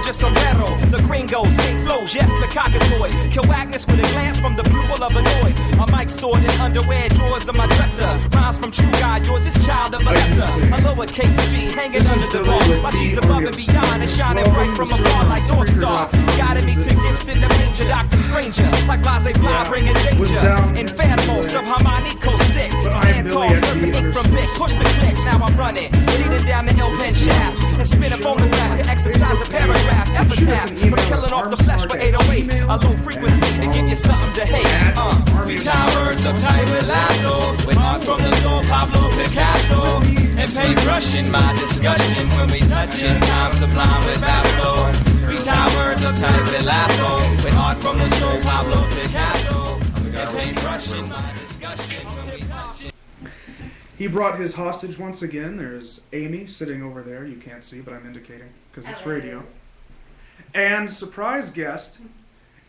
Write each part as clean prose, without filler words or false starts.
Ninja sombrero, the gringo, sing flows, yes, the cockatoy. Kill Agnes with a glance from the pupil of annoyed. A mic stored in underwear drawers of my dresser. Rhymes from True God, yours is child of Melissa. A lowercase G hanging under the bar. My G's above and beyond and shining bright from afar like North Star. Guided me to Gibson, the major Dr. Stranger. Like Blase Fly bringing danger. Infanimals of Harmonico sick. Stand tall, serving ink from Bic. Push the click, now I'm running. Leading down the L-pen shaft. And spin a phonograph to exercise a paragraph. Epitaph, but killing off the flesh for 808. A low frequency to give you something to hate. We tie words so tight with lasso. With art from the soul, Pablo Picasso. And paintbrushing my discussion when we touching time sublime with Bablo. We tie words so tight with lasso. With art from the soul, Pablo Picasso. And paintbrushing my discussion when we touching. He brought his hostage once again. There's Amy sitting over there. You can't see, but I'm indicating because it's radio. And surprise guest,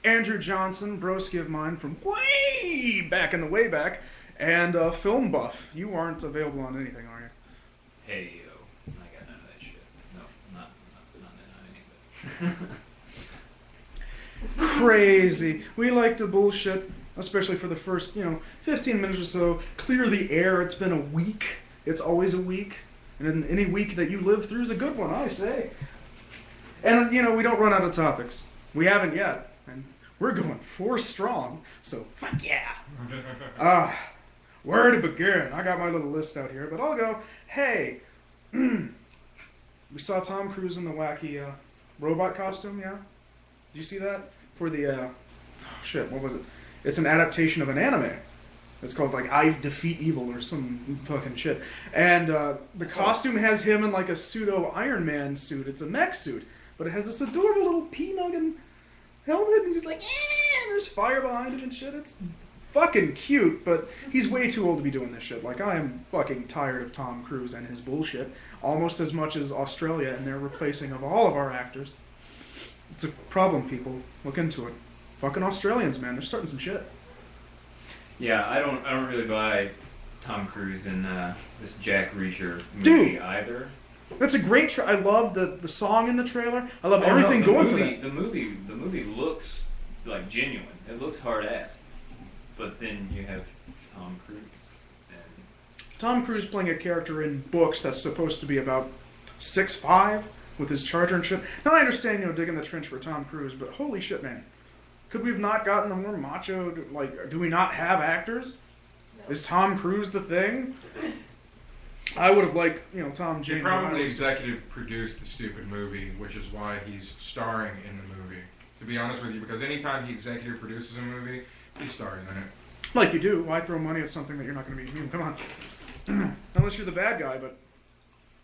Andrew Johnson, broski of mine from way back in the way back, and film buff. You aren't available on anything, are you? Hey, yo. I got none of that shit. No, not anything. Crazy. We like to bullshit, especially for the first, 15 minutes or so. Clear the air. It's been a week. It's always a week. And any week that you live through is a good one, I say. And, we don't run out of topics. We haven't yet. And we're going 4 strong. So, fuck yeah. Where to begin? I got my little list out here. But I'll go, hey. We saw Tom Cruise in the wacky robot costume, yeah? Do you see that? For the, what was it? It's an adaptation of an anime. It's called, I Defeat Evil or some fucking shit. And the costume has him in, a pseudo Iron Man suit. It's a mech suit. But it has this adorable little pea-nuggin helmet, and just and there's fire behind it and shit. It's fucking cute, but he's way too old to be doing this shit. I am fucking tired of Tom Cruise and his bullshit. Almost as much as Australia and their replacing of all of our actors. It's a problem, people. Look into it. Fucking Australians, man. They're starting some shit. Yeah, I don't really buy Tom Cruise in this Jack Reacher movie either. That's a great I love the song in the trailer. I love everything going for that. The movie looks genuine. It looks hard ass. But then you have Tom Cruise. Tom Cruise playing a character in books that's supposed to be about 6'5" with his charger and shit. Now I understand, digging the trench for Tom Cruise, but holy shit, man. Could we have not gotten a more macho, do we not have actors? No. Is Tom Cruise the thing? I would have liked, Tom Jane. He probably executive produced the stupid movie, which is why he's starring in the movie. To be honest with you, because anytime he executive produces a movie, he stars in it. Like you do. Why throw money at something that you're not going to be in? Come on. Unless you're the bad guy, but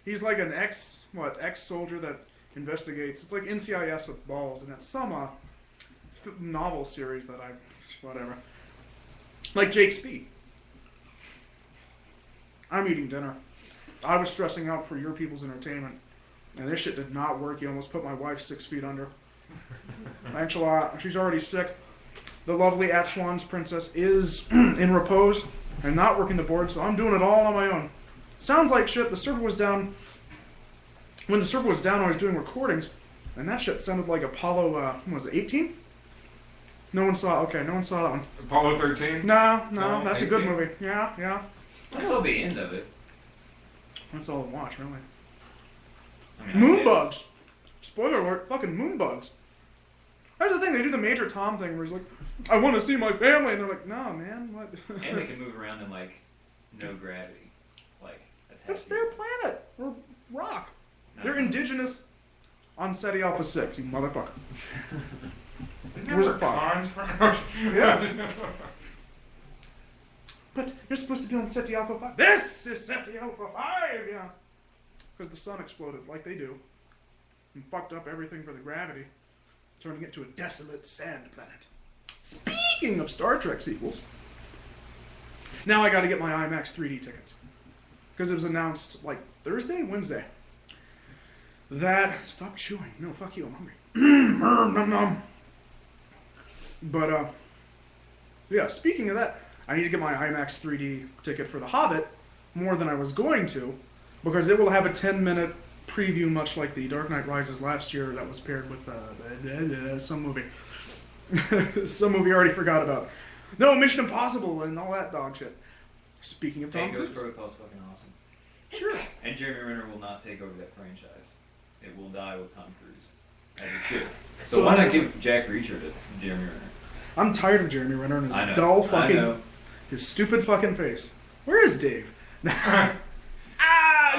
he's like an ex-soldier that investigates. It's like NCIS with balls, and it's some novel series that whatever. Like Jake Speed. I'm eating dinner. I was stressing out for your people's entertainment, and this shit did not work. You almost put my wife 6 feet under. Thanks a lot. She's already sick. The lovely At Swan's princess is in repose and not working the board, so I'm doing it all on my own. Sounds like shit. The server was down. When the server was down, I was doing recordings, and that shit sounded like Apollo, what was it, 18? No one saw that one. Apollo 13? No, that's 18? A good movie. Yeah. I saw the end of it. That's all I watch, really. Moonbugs! Spoiler alert, fucking moonbugs. That's the thing, they do the Major Tom thing where he's like, I want to see my family, and they're like, no, man, what? And they can move around in, no gravity. That's their planet, or rock. No. They're indigenous on SETI Alpha 6, you motherfucker. Where's the cons from? Yeah. But you're supposed to be on SETI Alpha 5. This is SETI Alpha 5, yeah. Because the sun exploded like they do. And fucked up everything for the gravity. Turning it to a desolate sand planet. Speaking of Star Trek sequels. Now I gotta get my IMAX 3D tickets. Because it was announced, Thursday? Wednesday. Stop chewing. No, fuck you, I'm hungry. But, yeah, speaking of that, I need to get my IMAX 3D ticket for The Hobbit more than I was going to, because it will have a 10-minute preview, much like the Dark Knight Rises last year, that was paired with some movie. Some movie I already forgot about. No, Mission Impossible and all that dog shit. Speaking of Tom Ghost Cruise. Protocol's fucking awesome. Sure. And Jeremy Renner will not take over that franchise. It will die with Tom Cruise. As it should. So why not give Jack Reacher to Jeremy Renner? I'm tired of Jeremy Renner and I his know. dull I fucking... know. His stupid fucking face. Where is Dave? You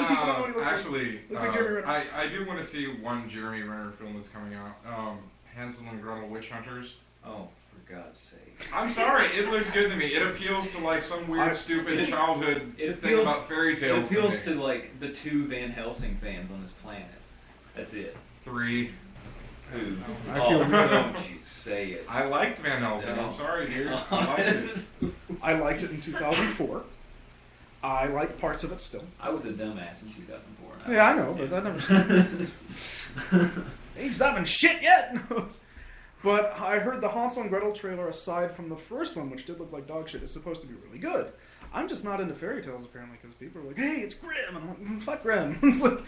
people don't know what he looks Actually, like. Looks like Jeremy Renner. I do want to see one Jeremy Renner film that's coming out. Hansel and Gretel Witch Hunters. Oh, for God's sake. I'm sorry, it looks good to me. It appeals to like some weird, stupid childhood thing about fairy tales. It appeals to like the 2 Van Helsing fans on this planet. That's it. 3. Who? I feel Don't you say it. I liked Van Helsing. No. I'm sorry, dude. I liked it. I liked it in 2004. I like parts of it still. I was a dumbass in 2004. Yeah, I know, but that never stopped. Ain't stopping shit yet! But I heard the Hansel and Gretel trailer, aside from the first one, which did look like dog shit, is supposed to be really good. I'm just not into fairy tales, apparently, because people are like, hey, it's Grimm! And I'm like, fuck Grimm. It's like,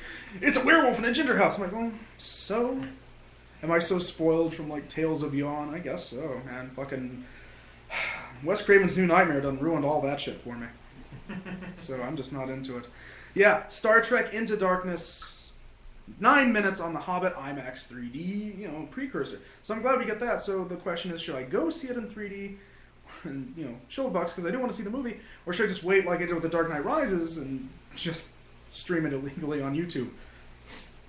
it's a werewolf in a ginger house. I'm like, well, so? Am I so spoiled from, like, Tales of Yawn? I guess so, man. Fucking Wes Craven's New Nightmare done ruined all that shit for me. So I'm just not into it. Yeah, Star Trek Into Darkness, 9 minutes on the Hobbit IMAX 3D, precursor. So I'm glad we get that. So the question is, should I go see it in 3D and, show the bucks because I do want to see the movie, or should I just wait like I did with The Dark Knight Rises and just stream it illegally on YouTube?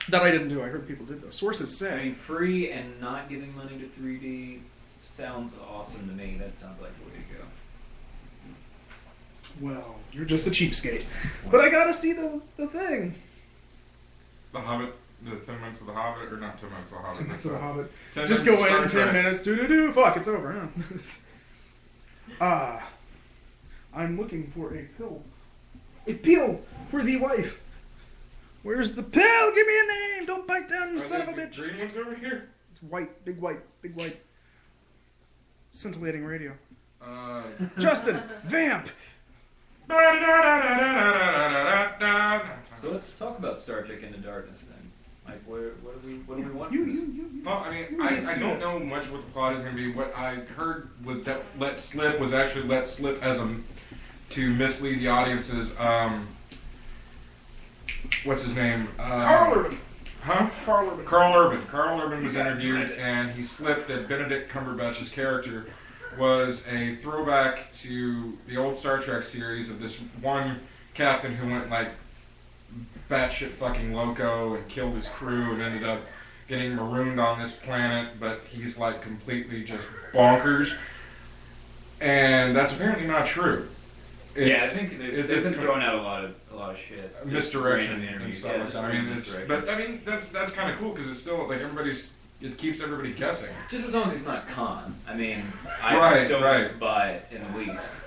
That I didn't do. I heard people did though. Sources say. I mean, free and not giving money to 3D sounds awesome to me. That sounds like the way to go. Well, you're just a cheapskate. But I gotta see the thing. The Hobbit, the 10 minutes of the Hobbit, or not 10 minutes of the Hobbit. 10 minutes of the Hobbit. 10 Just minutes go of in, Star 10 Trek. minutes, do-do-do, fuck, it's over. Huh? I'm looking for a pill. A pill for the wife. Where's the pill? Give me a name! Don't bite down, you Are son of a there bitch. green ones over here? It's white, big white, big white. Scintillating radio. Uh, Justin, vamp! So let's talk about Star Trek Into Darkness then. Like, what do we want You, from this? Well, I mean, Let's I do don't it. know much what the plot is going to be. What I heard with that let slip was actually let slip as to mislead the audiences. What's his name? Carl Urban. Huh? Carl Urban. Carl Urban was interviewed, and he slipped that Benedict Cumberbatch's character was a throwback to the old Star Trek series of this one captain who went like batshit fucking loco and killed his crew and ended up getting marooned on this planet, but he's like completely just bonkers. And that's apparently not true. Yeah, I think they've been it's throwing out a lot of shit. misdirection Random and interviews. stuff Yeah, like just that. I mean, random it's, misdirection. but I mean that's kind of cool because it's still like it keeps everybody guessing. Just as long as he's not Khan. I mean, I Right, don't right. buy it in the least.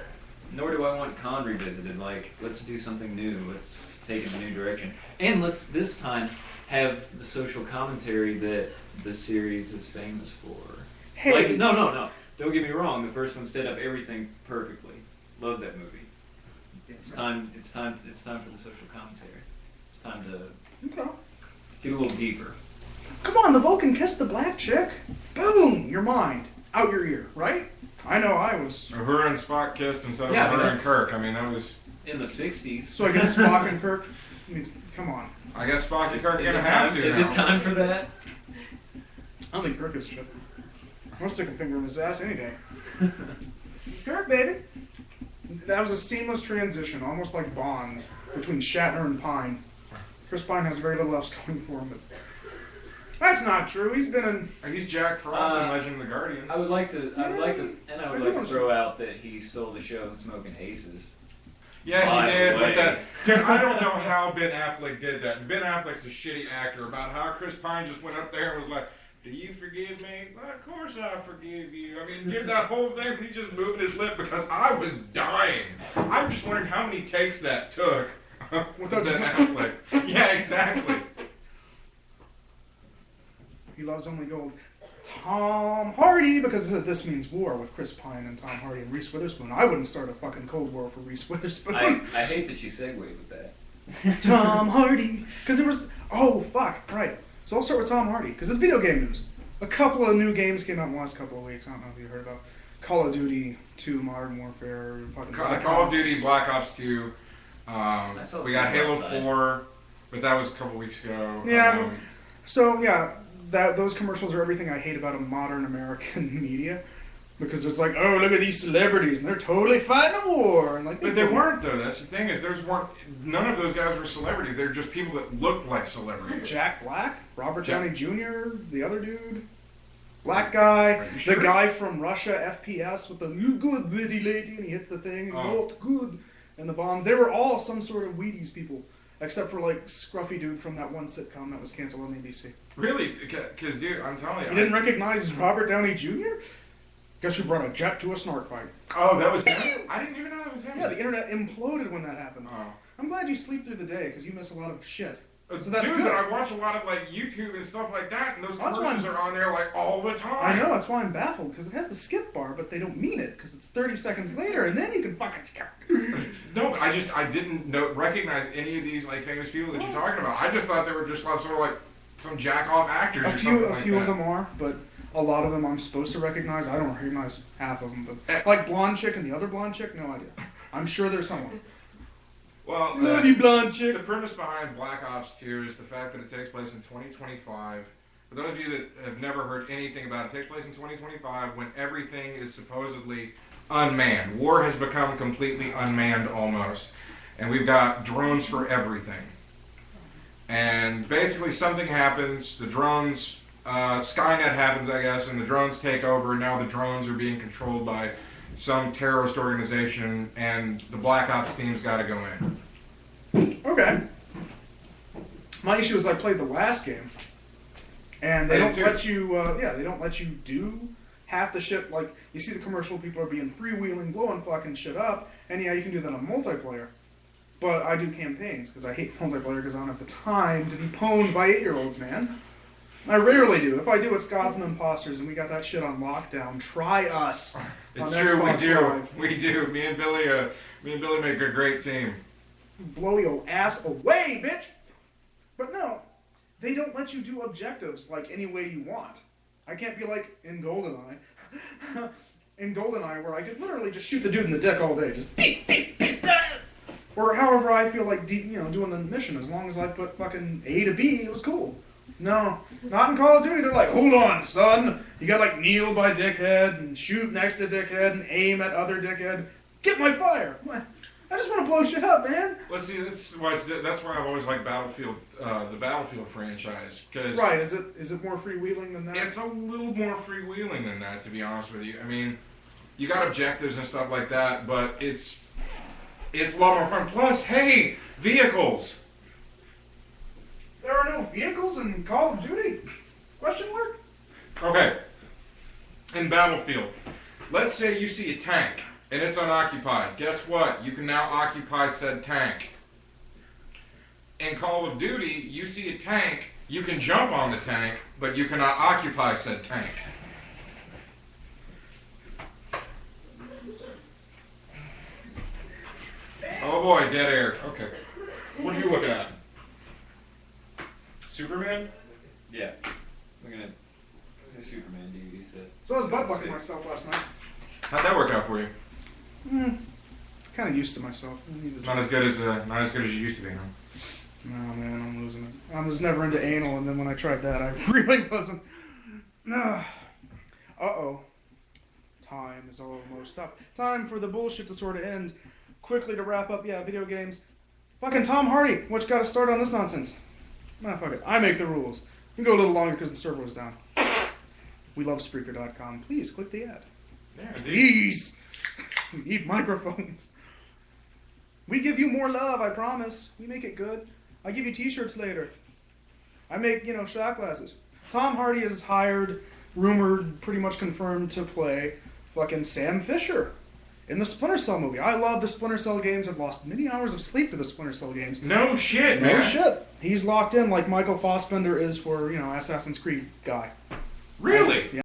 Nor do I want Khan revisited. Like, let's do something new. Let's take it in a new direction. And let's this time have the social commentary that the series is famous for. Hey. Like, no. Don't get me wrong. The first one set up everything perfectly. Love that movie. It's time for the social commentary. It's time to Okay. get a little deeper. Come on, the Vulcan kissed the black chick. Boom! You're mind. Out your ear, right? I know I was. Her and Spock kissed instead of Yeah, but her and that's- Kirk. I mean, that was. In the 60s. So I get Spock and Kirk. I mean, come on. I guess Spock and Is Kirk are it gonna time- have to Is now. it time for that? I don't think Kirk is shit. I'll stick a finger in his ass any day. It's Kirk, baby. That was a seamless transition, almost like Bonds, between Shatner and Pine. Chris Pine has very little else going for him, but that's not true. He's been in. He's Jack Frost in Legend of the Guardians. I would like to do throw out that he stole the show in Smoking Aces. Yeah, By he did, the but way. that. Cause I don't know how Ben Affleck did that. Ben Affleck's a shitty actor. About how Chris Pine just went up there and was like, "Do you forgive me?" Well, of course I forgive you. I mean, did that whole thing when he just moved his lip because I was dying. I'm just wondering how many takes that took with Ben Affleck. Yeah, exactly. He loves only gold. Tom Hardy, because this means war with Chris Pine and Tom Hardy and Reese Witherspoon. I wouldn't start a fucking Cold War for Reese Witherspoon. I hate that you segued with that. Tom Hardy. Because there was... Oh, fuck. Right. So I'll start with Tom Hardy. Because it's video game news. A couple of new games came out in the last couple of weeks. I don't know if you heard about Call of Duty 2, Modern Warfare, fucking Call of Duty, Black Ops 2. We got Halo outside. 4, but that was a couple weeks ago. Yeah. So, yeah, those commercials are everything I hate about a modern American media. Because it's like, oh, look at these celebrities, and they're totally fighting a war. And like, But they weren't, though. That's the thing, is none of those guys were celebrities. They're just people that looked like celebrities. Jack Black, Robert Downey Jr., the other dude, black guy, the guy from Russia, FPS, with the "you good lady lady," and he hits the thing, and not good, and the bombs. They were all some sort of Wheaties people, except for like Scruffy dude from that one sitcom that was canceled on ABC. Really? Because, dude, I'm telling you. You didn't recognize Robert Downey Jr.? Guess who brought a jet to a snark fight? Oh, that was him? I didn't even know that was him. Yeah, the internet imploded when that happened. Oh. I'm glad you sleep through the day, because you miss a lot of shit. So Dude, that's good. but I watch a lot of like YouTube and stuff like that, and those commercials are on there like all the time. I know, that's why I'm baffled, because it has the skip bar, but they don't mean it, because it's 30 seconds later, and then you can fucking skip. No, but I didn't recognize any of these like famous people that you're talking about. I just thought they were just sort of like some jack-off actors or something like that. A few of them are, but a lot of them I'm supposed to recognize. I don't recognize half of them, but like Blonde Chick and the other Blonde Chick, no idea. I'm sure there's someone. Well, Love you, Blonde Chick. the premise behind Black Ops 2 is the fact that it takes place in 2025. For those of you that have never heard anything about it, it takes place in 2025 when everything is supposedly unmanned. War has become completely unmanned almost. And we've got drones for everything. And basically something happens, the drones, Skynet happens, I guess, and the drones take over, and now the drones are being controlled by some terrorist organization, and the Black Ops team's got to go in. Okay. My issue is I played the last game, and they don't let you, they don't let you do half the shit. Like, you see the commercial, people are being freewheeling, blowing fucking shit up, and yeah, you can do that on multiplayer. But I do campaigns, because I hate multiplayer, because I don't have the time to be pwned by 8-year-olds, man. I rarely do. If I do, it's Gotham Imposters, and we got that shit on lockdown. Try us. It's on true, Xbox we do. Live. We do. Me and Billy make a great team. Blow your ass away, bitch! But no, they don't let you do objectives like any way you want. I can't be like in GoldenEye. In GoldenEye, where I could literally just shoot the dude in the dick all day. Just beep, beep, beep, beep. Or however I feel like doing the mission. As long as I put fucking A to B, it was cool. No, not in Call of Duty. They're like, hold on, son. You gotta like kneel by dickhead and shoot next to dickhead and aim at other dickhead. Get my fire. I just want to blow shit up, man. Let's see. That's why I've always liked Battlefield, the Battlefield franchise. Cause right? Is it more freewheeling than that? It's a little more freewheeling than that, to be honest with you. I mean, you got objectives and stuff like that, but it's a lot more fun. Plus, hey, vehicles. There are no vehicles in Call of Duty? Question mark? Okay. In Battlefield, let's say you see a tank and it's unoccupied. Guess what? You can now occupy said tank. In Call of Duty, you see a tank, you can jump on the tank, but you cannot occupy said tank. Oh boy, dead air. Okay. What are you looking at? Superman? Yeah. Looking at the Superman DVD set. So I was butt fucking myself last night. How'd that work out for you? Kind of used to myself. I need to Not as good as you used to be, huh? No, man, I'm losing it. I was never into anal, and then when I tried that, I really wasn't. Uh-oh. Time is almost up. Time for the bullshit to sort of end. Quickly to wrap up, video games. Fucking Tom Hardy, what's got to start on this nonsense? Nah, fuck it. I make the rules. We can go a little longer because the server was down. We love Spreaker.com. Please click the ad. Yeah, Please! We need microphones. We give you more love, I promise. We make it good. I give you t-shirts later. I make, shot glasses. Tom Hardy is hired, rumored, pretty much confirmed to play fucking Sam Fisher in the Splinter Cell movie. I love the Splinter Cell games. I've lost many hours of sleep to the Splinter Cell games. No shit, man. No shit. He's locked in like Michael Fassbender is for, Assassin's Creed guy. Really? Yeah.